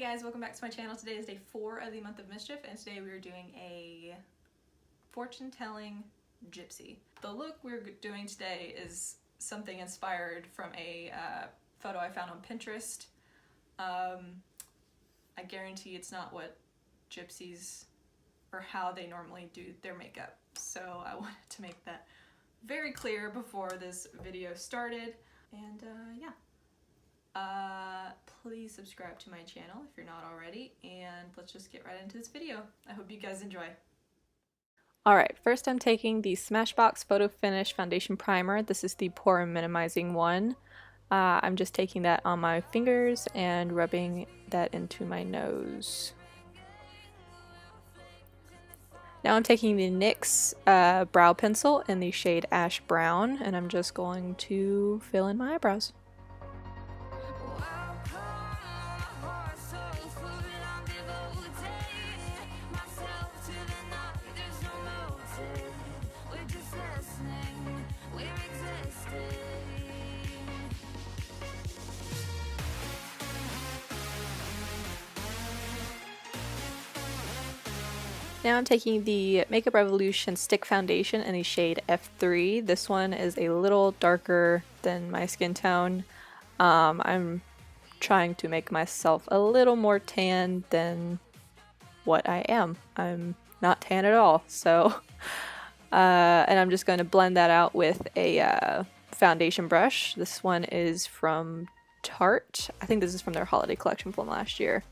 guys, welcome back to my channel. Today is day 4 of the month of Mischief, and today we are doing a fortune-telling Gypsy. The look we're doing today is something inspired from a photo I found on Pinterest. I guarantee it's not what Gypsies or how they normally do their makeup, so I wanted to make that very clear before this video started. And yeah. Please subscribe to my channel if you're not already, and let's just get right into this video. I hope you guys enjoy. Alright, first I'm taking the Smashbox Photo Finish Foundation Primer. This is the pore minimizing one. I'm just taking that on my fingers and rubbing that into my nose. Now I'm taking the NYX brow pencil in the shade Ash Brown, and I'm just going to fill in my eyebrows. Now I'm taking the Makeup Revolution Stick Foundation in the shade F3. This one is a little darker than my skin tone. I'm trying to make myself a little more tan than what I am. I'm not tan at all, so... and I'm just going to blend that out with a foundation brush. This one is from Tarte. I think this is from their holiday collection from last year.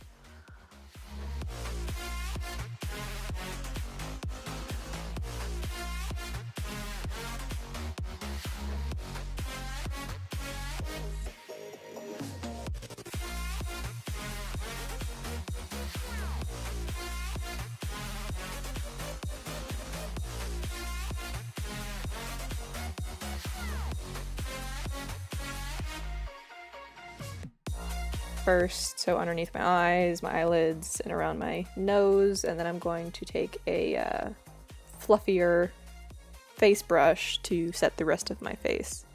First, so underneath my eyes, my eyelids, and around my nose, and then I'm going to take a fluffier face brush to set the rest of my face.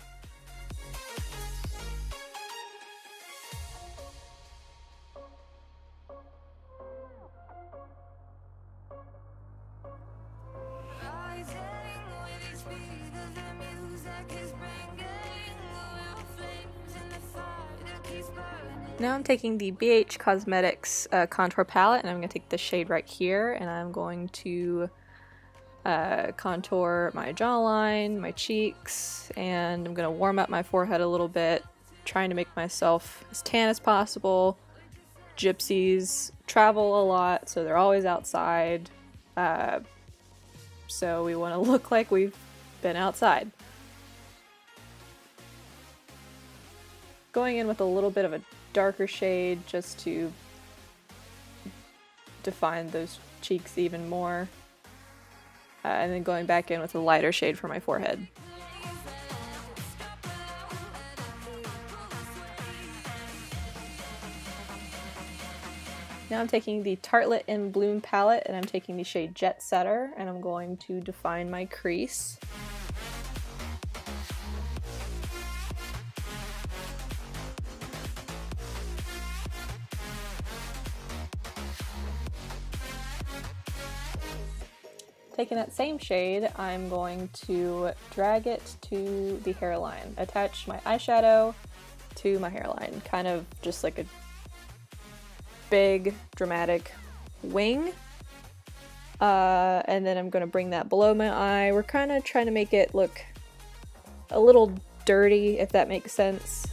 Now I'm taking the BH Cosmetics contour palette, and I'm going to take the shade right here, and I'm going to contour my jawline, my cheeks, and I'm going to warm up my forehead a little bit, trying to make myself as tan as possible. Gypsies travel a lot, so they're always outside, so we want to look like we've been outside. Going in with a little bit of a darker shade just to define those cheeks even more, and then going back in with a lighter shade for my forehead. Now I'm taking the Tartelette in Bloom palette, and I'm taking the shade Jet Setter, and I'm going to define my crease. Taking that same shade, I'm going to drag it to the hairline. Attach my eyeshadow to my hairline, kind of just like a big, dramatic wing. And then I'm going to bring that below my eye. We're kind of trying to make it look a little dirty, if that makes sense.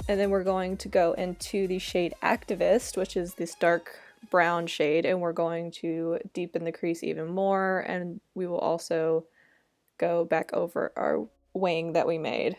And then we're going to go into the shade Activist, which is this dark brown shade, and we're going to deepen the crease even more, and we will also go back over our wing that we made.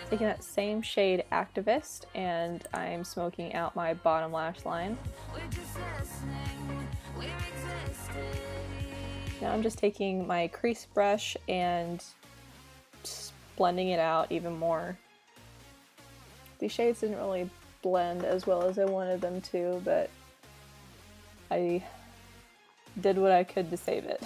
Taking that same shade Activist, and I'm smoking out my bottom lash line. Now I'm just taking my crease brush and just blending it out even more. These shades didn't really blend as well as I wanted them to, but I did what I could to save it.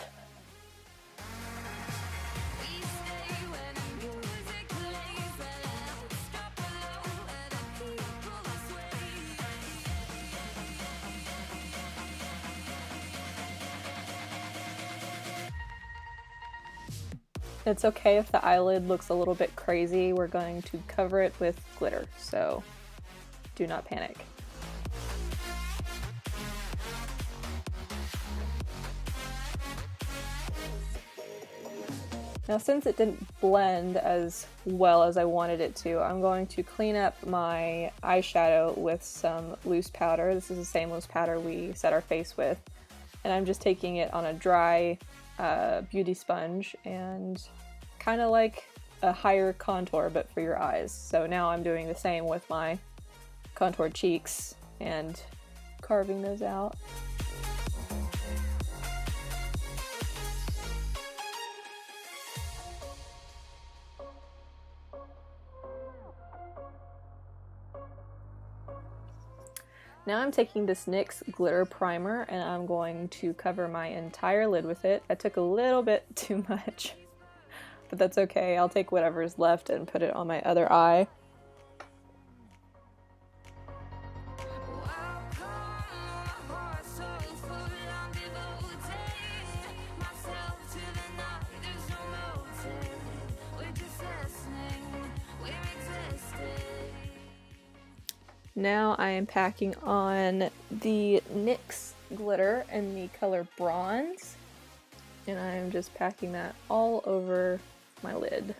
It's okay if the eyelid looks a little bit crazy. We're going to cover it with glitter, so do not panic. Now, since it didn't blend as well as I wanted it to, I'm going to clean up my eyeshadow with some loose powder. This is the same loose powder we set our face with, and I'm just taking it on a dry beauty sponge and kind of like a higher contour but for your eyes. So now I'm doing the same with my contoured cheeks and carving those out. Now I'm taking this NYX Glitter Primer and I'm going to cover my entire lid with it. I took a little bit too much, but that's okay. I'll take whatever's left and put it on my other eye. Now I am packing on the NYX glitter in the color Bronze, and I'm just packing that all over my lid.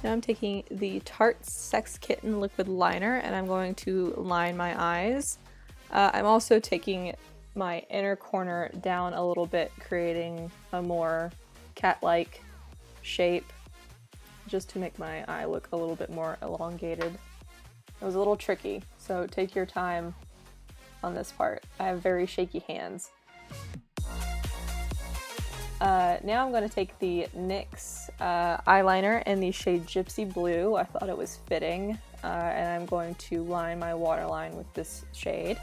Now I'm taking the Tarte Sex Kitten liquid liner and I'm going to line my eyes. I'm also taking my inner corner down a little bit, creating a more cat-like shape just to make my eye look a little bit more elongated. It was a little tricky, so take your time on this part. I have very shaky hands. Now I'm going to take the NYX eyeliner in the shade Gypsy Blue. I thought it was fitting, and I'm going to line my waterline with this shade.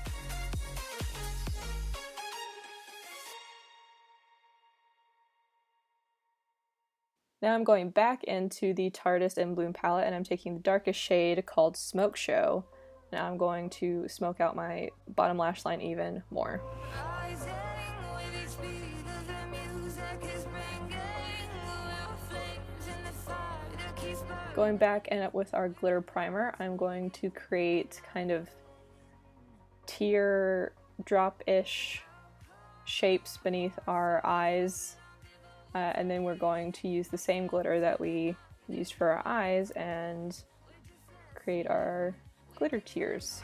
Now I'm going back into the Tarte in Bloom palette and I'm taking the darkest shade called Smoke Show. Now I'm going to smoke out my bottom lash line even more. Going back and with our glitter primer, I'm going to create kind of tear drop-ish shapes beneath our eyes. And then we're going to use the same glitter that we used for our eyes and create our glitter tears.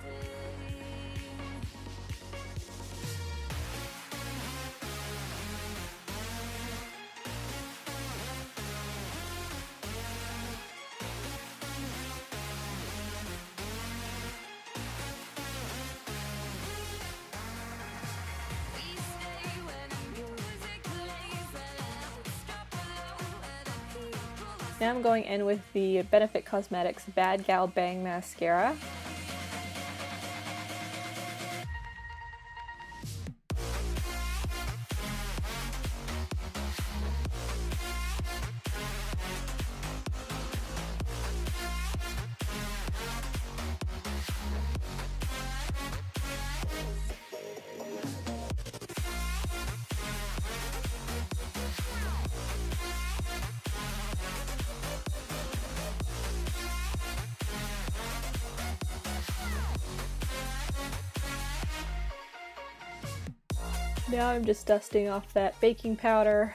Now I'm going in with the Benefit Cosmetics Bad Gal Bang Mascara. Now I'm just dusting off that baking powder.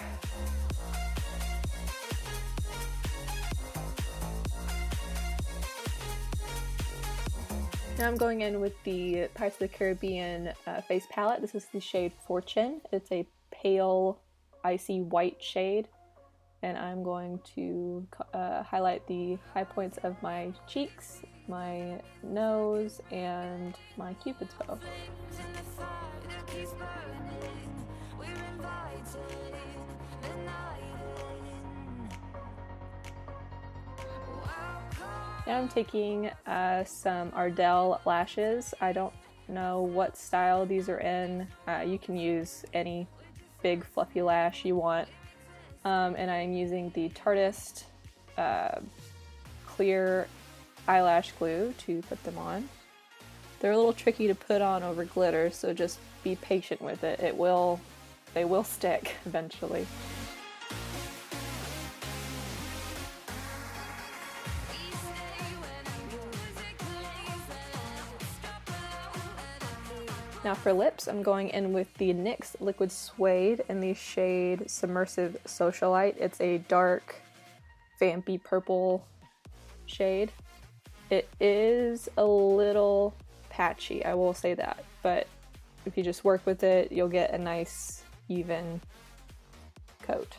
Now I'm going in with the Pirates of the Caribbean face palette. This is the shade Fortune. It's a pale, icy white shade. And I'm going to highlight the high points of my cheeks, my nose, and my Cupid's bow. Now I'm taking some Ardell lashes. I don't know what style these are in. You can use any big fluffy lash you want. And I'm using the Tarte clear eyelash glue to put them on. They're a little tricky to put on over glitter, so just be patient with it. They will stick eventually. Now for lips, I'm going in with the NYX Liquid Suede in the shade Subversive Socialite. It's a dark, vampy purple shade. It is a little patchy, I will say that, but if you just work with it, you'll get a nice, even coat.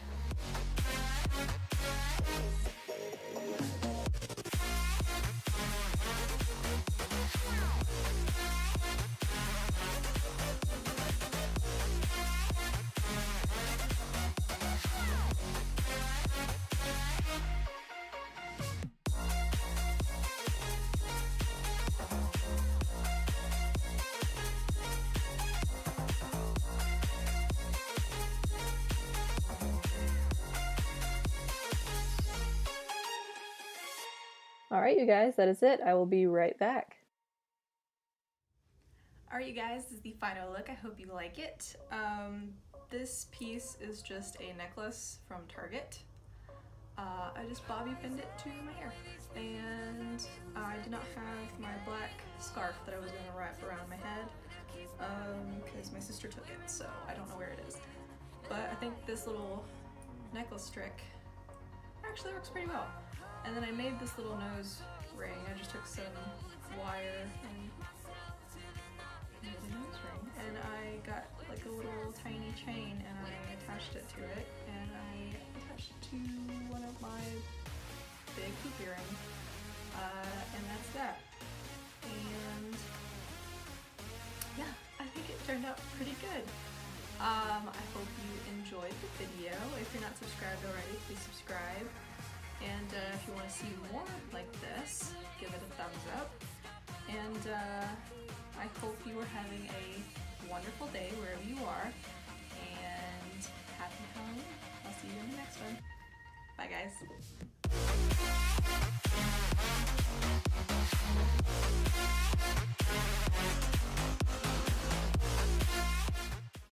Alright you guys, that is it. I will be right back. Alright you guys, this is the final look. I hope you like it. This piece is just a necklace from Target. I just bobby pinned it to my hair. And I did not have my black scarf that I was going to wrap around my head because my sister took it, so I don't know where it is. But I think this little necklace trick actually works pretty well. And then I made this little nose ring. I just took some wire and made a nose ring. And I got like a little tiny chain and I attached it to it. And I attached it to one of my big hoop earrings. And that's that. And yeah, I think it turned out pretty good. I hope you enjoyed the video. If you're not subscribed already, please subscribe. And if you want to see more like this, give it a thumbs up. And I hope you are having a wonderful day wherever you are. And happy Halloween. I'll see you in the next one. Bye guys.